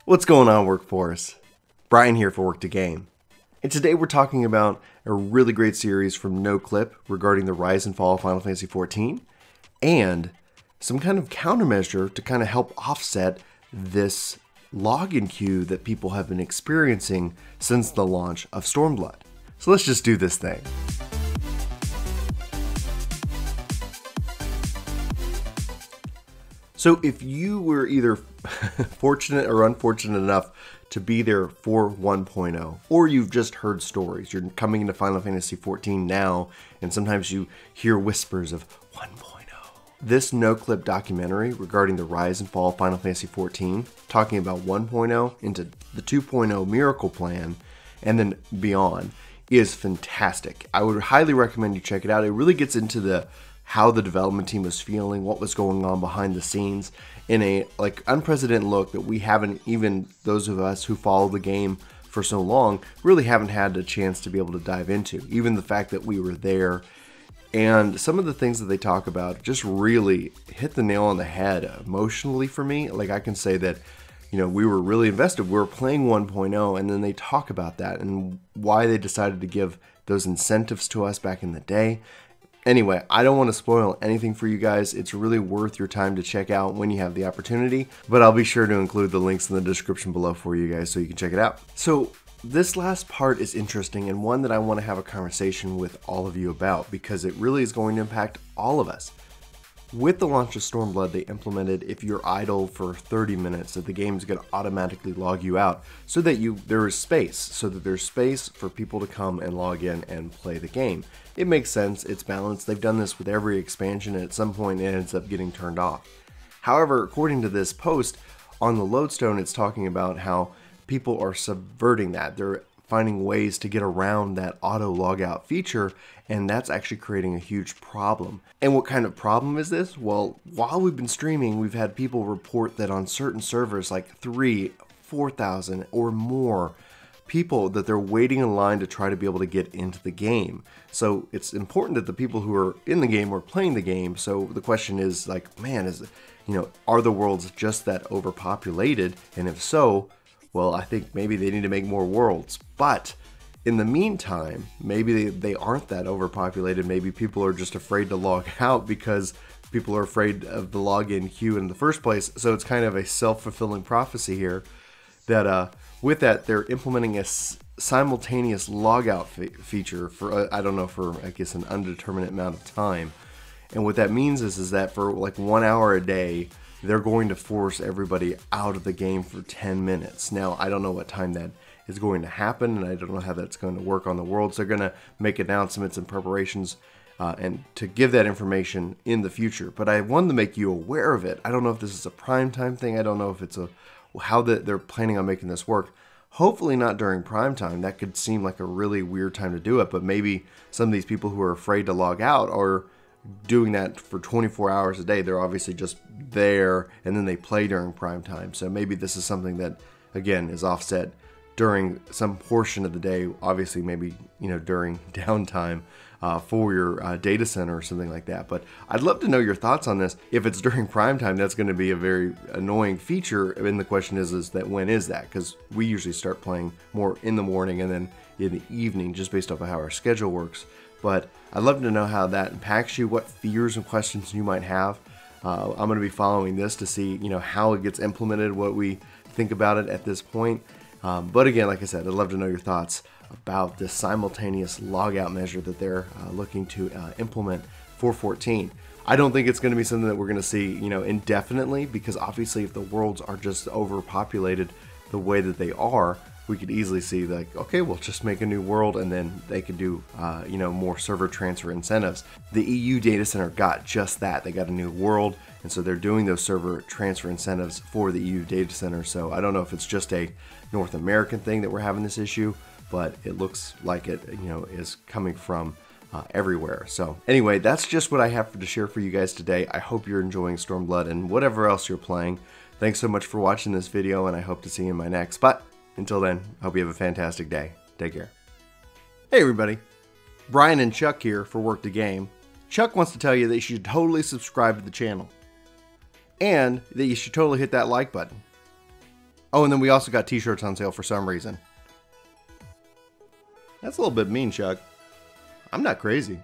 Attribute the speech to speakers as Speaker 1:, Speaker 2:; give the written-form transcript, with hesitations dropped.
Speaker 1: What's going on, Workforce? Brian here for Work to Game. And today we're talking about a really great series from NoClip regarding the rise and fall of Final Fantasy XIV and some kind of countermeasure to kind of help offset this login queue that people have been experiencing since the launch of Stormblood. So let's just do this thing. So if you were either fortunate or unfortunate enough to be there for 1.0, or you've just heard stories, you're coming into Final Fantasy XIV now, and sometimes you hear whispers of 1.0. This NoClip documentary regarding the rise and fall of Final Fantasy XIV, talking about 1.0 into the 2.0 Miracle Plan, and then beyond, is fantastic. I would highly recommend you check it out. It really gets into how the development team was feeling, what was going on behind the scenes, in a unprecedented look that we haven't, even those of us who follow the game for so long, really haven't had a chance to be able to dive into. Even the fact that we were there, and some of the things that they talk about just really hit the nail on the head emotionally for me. Like, I can say that, you know, we were really invested. We were playing 1.0, and then they talk about that and why they decided to give those incentives to us back in the day. Anyway, I don't want to spoil anything for you guys. It's really worth your time to check out when you have the opportunity, but I'll be sure to include the links in the description below for you guys so you can check it out. So this last part is interesting, and one that I want to have a conversation with all of you about, because it really is going to impact all of us. With the launch of Stormblood, they implemented if you're idle for 30 minutes that the game is going to automatically log you out so that there's space for people to come and log in and play the game. It makes sense, it's balanced. They've done this with every expansion, and at some point it ends up getting turned off. However, according to this post on the Lodestone, it's talking about how people are subverting that. They're finding ways to get around that auto logout feature, and that's actually creating a huge problem. And what kind of problem is this? Well, while we've been streaming, we've had people report that on certain servers, like 4,000 or more people, that they're waiting in line to try to be able to get into the game. So it's important that the people who are in the game are playing the game. So the question is, like, man, are the worlds just that overpopulated? And if so, well, I think maybe they need to make more worlds. But in the meantime, maybe they aren't that overpopulated. Maybe people are just afraid to log out because people are afraid of the login queue in the first place. So it's kind of a self-fulfilling prophecy here that with that, they're implementing a simultaneous logout feature for, I guess an undeterminate amount of time. And what that means is that for like 1 hour a day, they're going to force everybody out of the game for 10 minutes. Now, I don't know what time that is going to happen, and I don't know how that's going to work on the worlds. They're going to make announcements and preparations and to give that information in the future. But I wanted to make you aware of it. I don't know if this is a prime time thing. I don't know if it's how they're planning on making this work. Hopefully not during prime time. That could seem like a really weird time to do it, but maybe some of these people who are afraid to log out are doing that for 24 hours a day. They're obviously just there, and then they play during prime time. So maybe this is something that, again, is offset during some portion of the day. Obviously, maybe, during downtime for your data center or something like that. But I'd love to know your thoughts on this. If it's during prime time, that's going to be a very annoying feature. And the question is that when is that? Because we usually start playing more in the morning and then in the evening, just based off of how our schedule works. But I'd love to know how that impacts you, what fears and questions you might have. I'm going to be following this to see, how it gets implemented, what we think about it at this point. But again, like I said, I'd love to know your thoughts about this simultaneous logout measure that they're looking to implement for 14. I don't think it's going to be something that we're going to see, indefinitely, because obviously if the worlds are just overpopulated the way that they are, we could easily see, like, okay, we'll just make a new world, and then they could do, more server transfer incentives. The EU data center got just that. They got a new world, and so they're doing those server transfer incentives for the EU data center. So I don't know if it's just a North American thing that we're having this issue, but it looks like it, is coming from everywhere. So anyway, that's just what I have to share for you guys today. I hope you're enjoying Stormblood and whatever else you're playing. Thanks so much for watching this video, and I hope to see you in my next. But until then, I hope you have a fantastic day. Take care. Hey everybody, Brian and Chuck here for Work to Game. Chuck wants to tell you that you should totally subscribe to the channel, and that you should totally hit that like button. Oh, and then we also got t-shirts on sale for some reason. That's a little bit mean, Chuck. I'm not crazy.